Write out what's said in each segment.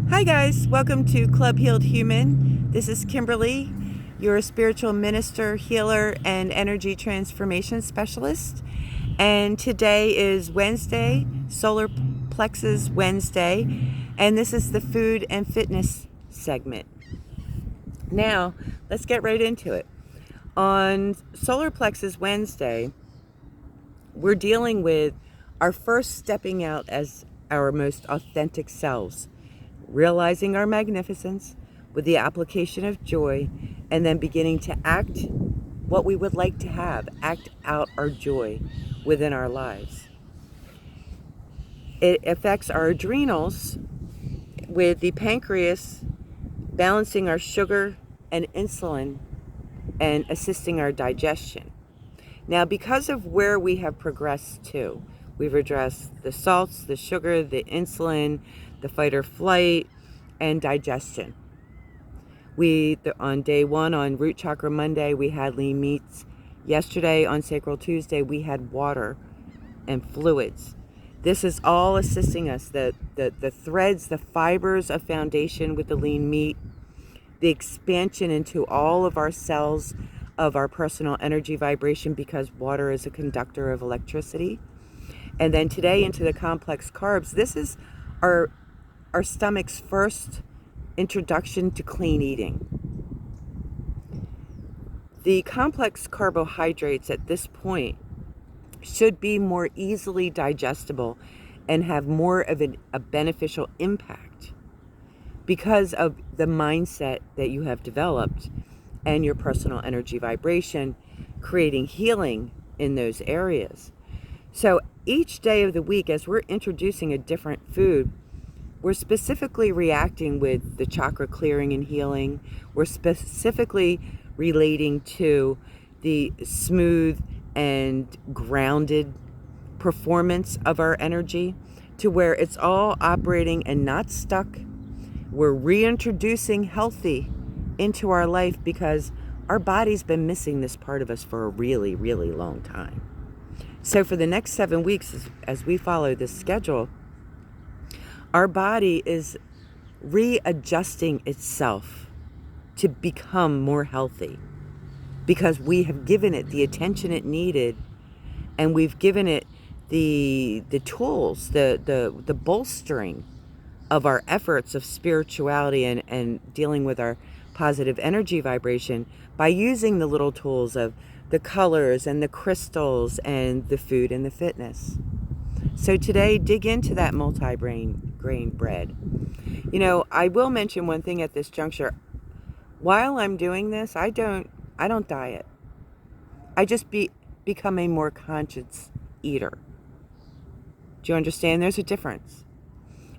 Hi guys, welcome to Club Healed Human. This is Kimberly, your spiritual minister, healer, and energy transformation specialist. And today is Wednesday, Solar Plexus Wednesday, and this is the food and fitness segment. Now, let's get right into it. On Solar Plexus Wednesday, we're dealing with our first stepping out as our most authentic selves, realizing our magnificence with the application of joy, and then beginning to act what we would like to have, act out our joy within our lives. It affects our adrenals with the pancreas balancing our sugar and insulin and assisting our digestion. Now, because of where we have progressed to, we've addressed the salts, the sugar, the insulin, the fight or flight, and digestion. On day one, on Root Chakra Monday, we had lean meats. Yesterday, on Sacral Tuesday, we had water and fluids. This is all assisting us. The threads, the fibers of foundation with the lean meat, the expansion into all of our cells of our personal energy vibration, because water is a conductor of electricity. And then today into the complex carbs. This is our stomach's first introduction to clean eating. The complex carbohydrates at this point should be more easily digestible and have more of a beneficial impact because of the mindset that you have developed and your personal energy vibration, creating healing in those areas. So each day of the week, as we're introducing a different food, we're specifically reacting with the chakra clearing and healing. We're specifically relating to the smooth and grounded performance of our energy, to where it's all operating and not stuck. We're reintroducing healthy into our life because our body's been missing this part of us for a really, really long time. So for the next 7 weeks, as we follow this schedule, our body is readjusting itself to become more healthy because we have given it the attention it needed, and we've given it the tools, the bolstering of our efforts of spirituality and dealing with our positive energy vibration by using the little tools of the colors and the crystals and the food and the fitness. So today, dig into that multi-grain bread. You know, I will mention one thing at this juncture. While I'm doing this, I don't diet. I just become a more conscious eater. Do you understand? There's a difference.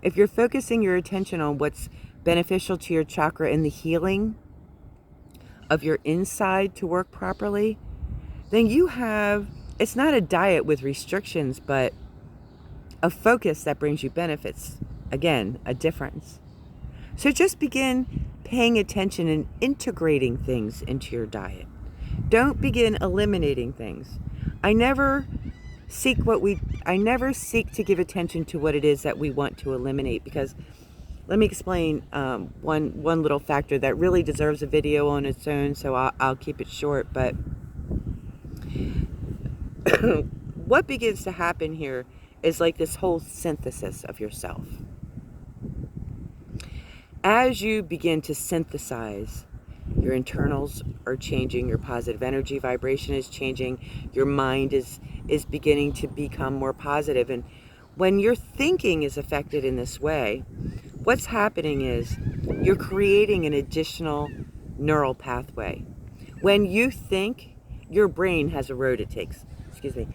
If you're focusing your attention on what's beneficial to your chakra and the healing of your inside to work properly, then it's not a diet with restrictions, but a focus that brings you benefits. Again, a difference. So just begin paying attention and integrating things into your diet. Don't begin eliminating things. I never seek to give attention to what it is that we want to eliminate, because let me explain one little factor that really deserves a video on its own, so I'll keep it short. But what begins to happen here is like this whole synthesis of yourself. As you begin to synthesize, your internals are changing, your positive energy vibration is changing, your mind is beginning to become more positive. And when your thinking is affected in this way, what's happening is you're creating an additional neural pathway. When you think, your brain has a road it takes. Excuse me.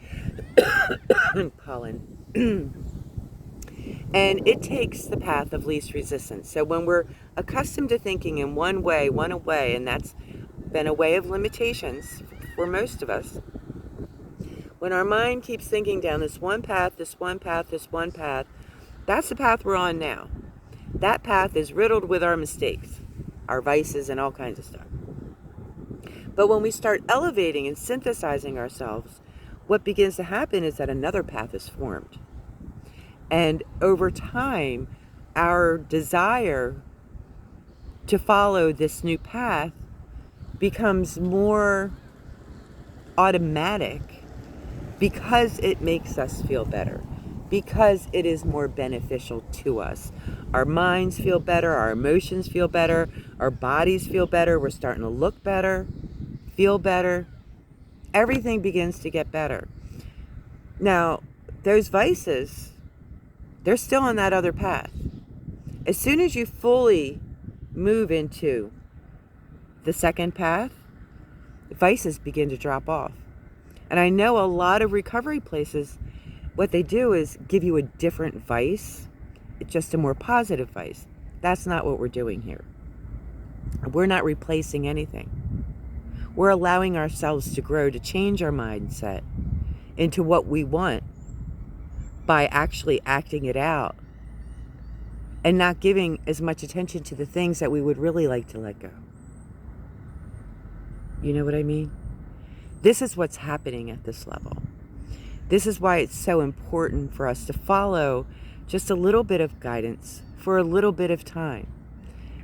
Pollen. And it takes the path of least resistance. So when we're accustomed to thinking in one way, and that's been a way of limitations for most of us, when our mind keeps thinking down this one path, that's the path we're on now. That path is riddled with our mistakes, our vices, and all kinds of stuff. But when we start elevating and synthesizing ourselves, what begins to happen is that another path is formed. And over time, our desire to follow this new path becomes more automatic because it makes us feel better, because it is more beneficial to us. Our minds feel better, our emotions feel better, our bodies feel better, we're starting to look better, feel better. Everything begins to get better. Now, those vices, they're still on that other path. As soon as you fully move into the second path, vices begin to drop off. And I know a lot of recovery places, what they do is give you a different vice, just a more positive vice. That's not what we're doing here. We're not replacing anything. We're allowing ourselves to grow, to change our mindset into what we want by actually acting it out and not giving as much attention to the things that we would really like to let go. You know what I mean? This is what's happening at this level. This is why it's so important for us to follow just a little bit of guidance for a little bit of time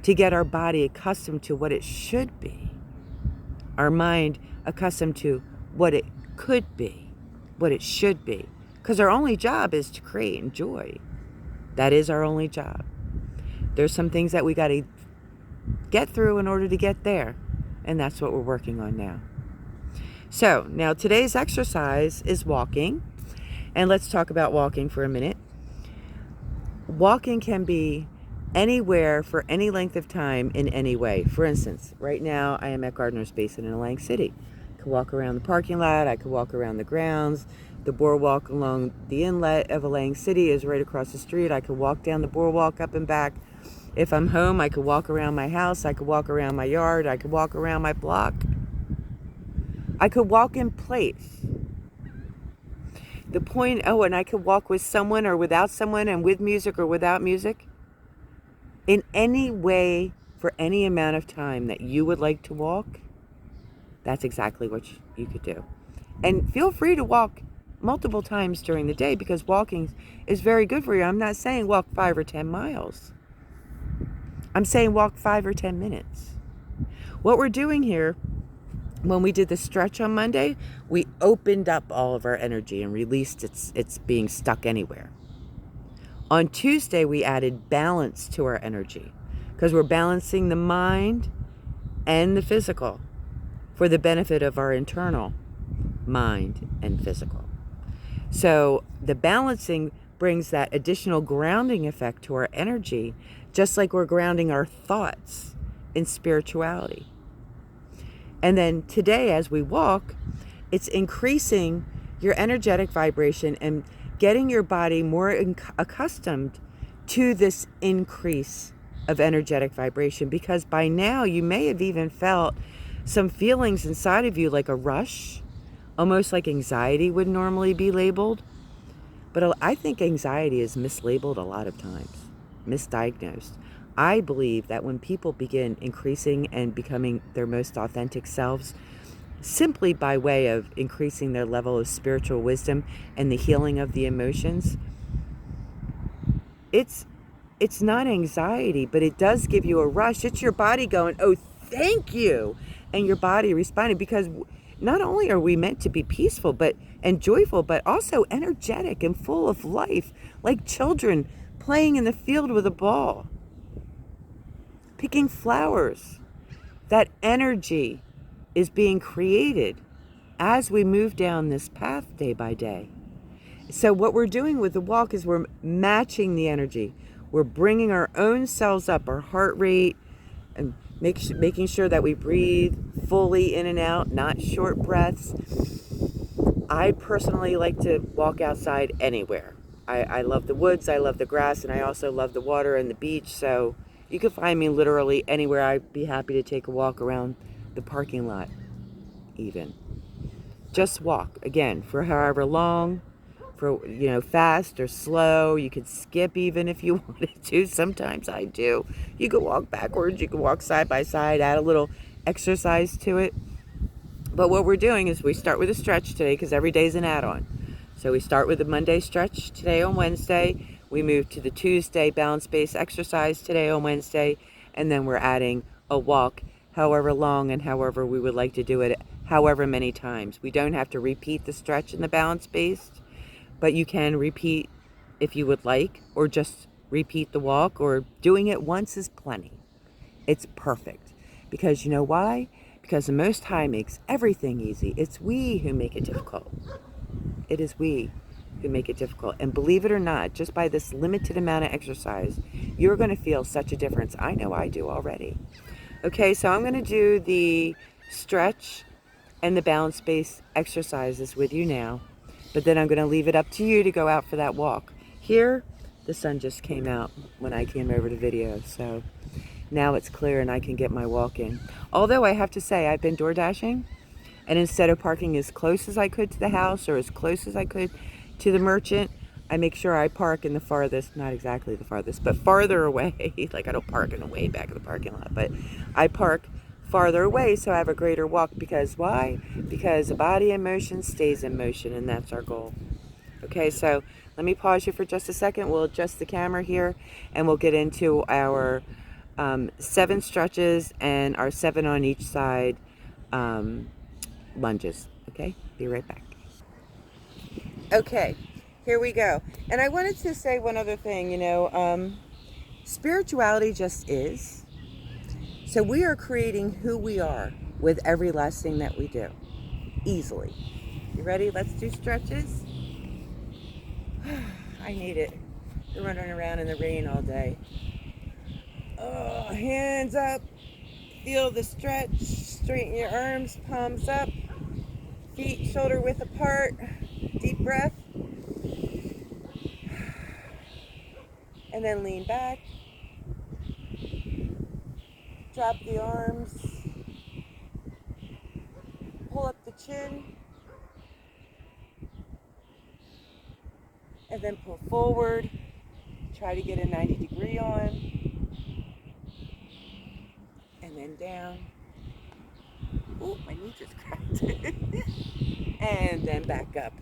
to get our body accustomed to what it should be, our mind accustomed to what it could be, what it should be. Because our only job is to create joy. That is our only job. There's some things that we got to get through in order to get there. And that's what we're working on now. So now today's exercise is walking. And let's talk about walking for a minute. Walking can be anywhere for any length of time in any way. For instance, right now I am at Gardner's Basin in Atlantic City. I could walk around the parking lot. I could walk around the grounds. The boardwalk along the inlet of Atlantic City is right across the street. I could walk down the boardwalk up and back. If I'm home, I could walk around my house. I could walk around my yard. I could walk around my block. I could walk in place. The point, and I could walk with someone or without someone, and with music or without music. In any way, for any amount of time that you would like to walk, that's exactly what you could do. And feel free to walk multiple times during the day, because walking is very good for you. I'm not saying walk 5 or 10 miles. I'm saying walk 5 or 10 minutes. What we're doing here, when we did the stretch on Monday, we opened up all of our energy and released its being stuck anywhere. On Tuesday, we added balance to our energy, because we're balancing the mind and the physical for the benefit of our internal mind and physical. So the balancing brings that additional grounding effect to our energy, just like we're grounding our thoughts in spirituality. And then today, as we walk, it's increasing your energetic vibration and getting your body more accustomed to this increase of energetic vibration, because by now you may have even felt some feelings inside of you, like a rush, almost like anxiety would normally be labeled. But I think anxiety is mislabeled a lot of times, misdiagnosed. I believe that when people begin increasing and becoming their most authentic selves, simply by way of increasing their level of spiritual wisdom and the healing of the emotions, it's not anxiety, but it does give you a rush. It's your body going, oh, thank you. And your body responding, because not only are we meant to be peaceful and joyful, but also energetic and full of life, like children playing in the field with a ball, picking flowers. That energy is being created as we move down this path day by day. So what we're doing with the walk is we're matching the energy. We're bringing our own selves up, our heart rate, and making sure that we breathe fully in and out, not short breaths. I personally like to walk outside anywhere. I love the woods, I love the grass, and I also love the water and the beach. So you can find me literally anywhere. I'd be happy to take a walk around the parking lot even. Just walk, again, for however long, for, fast or slow. You could skip even if you wanted to. Sometimes I do. You can walk backwards, you can walk side by side, add a little exercise to it. But what we're doing is we start with a stretch today, because every day is an add-on. So we start with the Monday stretch today on Wednesday. We moved to the Tuesday balance-based exercise today on Wednesday, and then we're adding a walk, however long and however we would like to do it, however many times. We don't have to repeat the stretch in the balance-based, but you can repeat if you would like, or just repeat the walk, or doing it once is plenty. It's perfect. Because you know why? Because the Most High makes everything easy. It's we who make it difficult. It is we who make it difficult. And believe it or not, just by this limited amount of exercise, you're going to feel such a difference. I know I do already. Okay, so I'm going to do the stretch and the balance-based exercises with you now. But then I'm going to leave it up to you to go out for that walk. Here, the sun just came out when I came over to video, so now it's clear and I can get my walk in. Although I have to say, I've been door dashing, and instead of parking as close as I could to the house or as close as I could to the merchant, I make sure I park in the farthest, not exactly the farthest, but farther away. Like, I don't park in the way back of the parking lot, but I park farther away so I have a greater walk. Because why? Because the body in motion stays in motion, and that's our goal. Okay, so let me pause you for just a second. We'll adjust the camera here, and we'll get into our 7 stretches and our 7 on each side lunges. Okay, be right back. Okay, here we go. And I wanted to say one other thing. Spirituality just is. So we are creating who we are with every last thing that we do, easily. You ready? Let's do stretches. I need it. We're running around in the rain all day. Oh, hands up. Feel the stretch. Straighten your arms, palms up. Feet shoulder width apart. Deep breath. And then lean back. Drop the arms. Pull up the chin. And then pull forward. Try to get a 90-degree on. And then down. Oh, my knee just cracked. And then back up.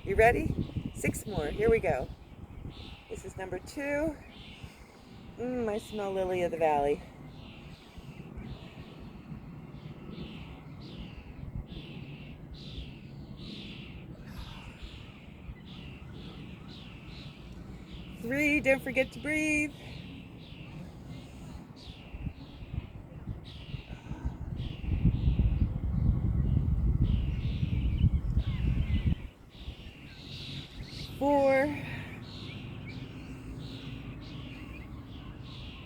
You ready? 6 more. Here we go. This is number 2. I smell lily of the valley. Three, don't forget to breathe. 4.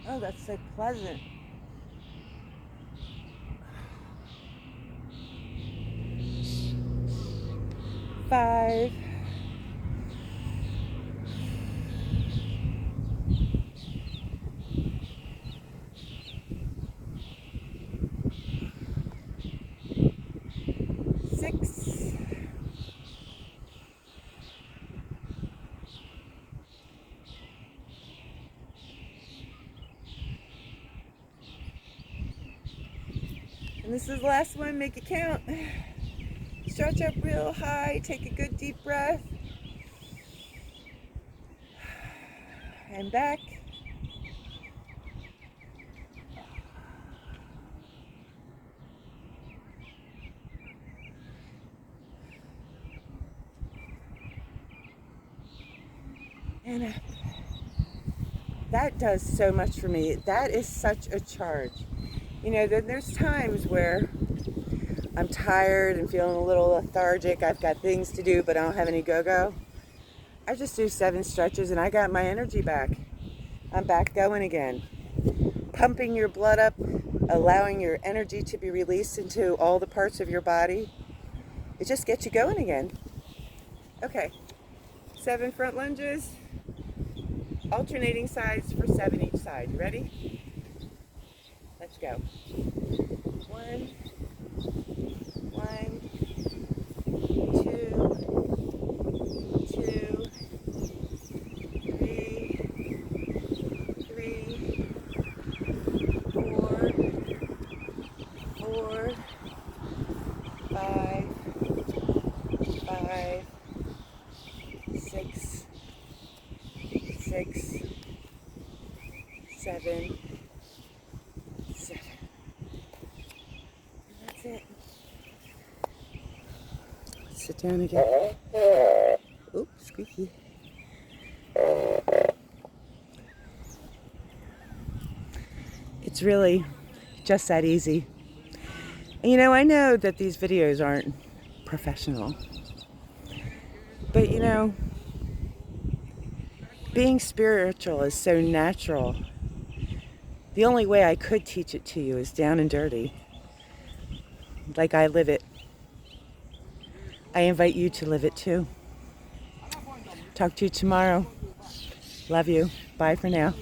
Oh, that's so pleasant. 5. 6. 'And this is the last one. Make it count. Stretch up real high. Take a good deep breath. And back. And up. That does so much for me. That is such a charge. Then there's times where I'm tired and feeling a little lethargic. I've got things to do, but I don't have any go-go. I just do 7 stretches and I got my energy back. I'm back going again. Pumping your blood up, allowing your energy to be released into all the parts of your body. It just gets you going again. Okay, 7 front lunges, alternating sides for 7 each side. You ready? Let's go. 1, 2, 2, 3, 4, 4, 5, 5, 6, 6, 7, 7. That's it. Let's sit down again. Oops, squeaky. It's really just that easy. And you know, I know that these videos aren't professional, but you know, being spiritual is so natural. The only way I could teach it to you is down and dirty, like I live it. I invite you to live it too. Talk to you tomorrow. Love you. Bye for now.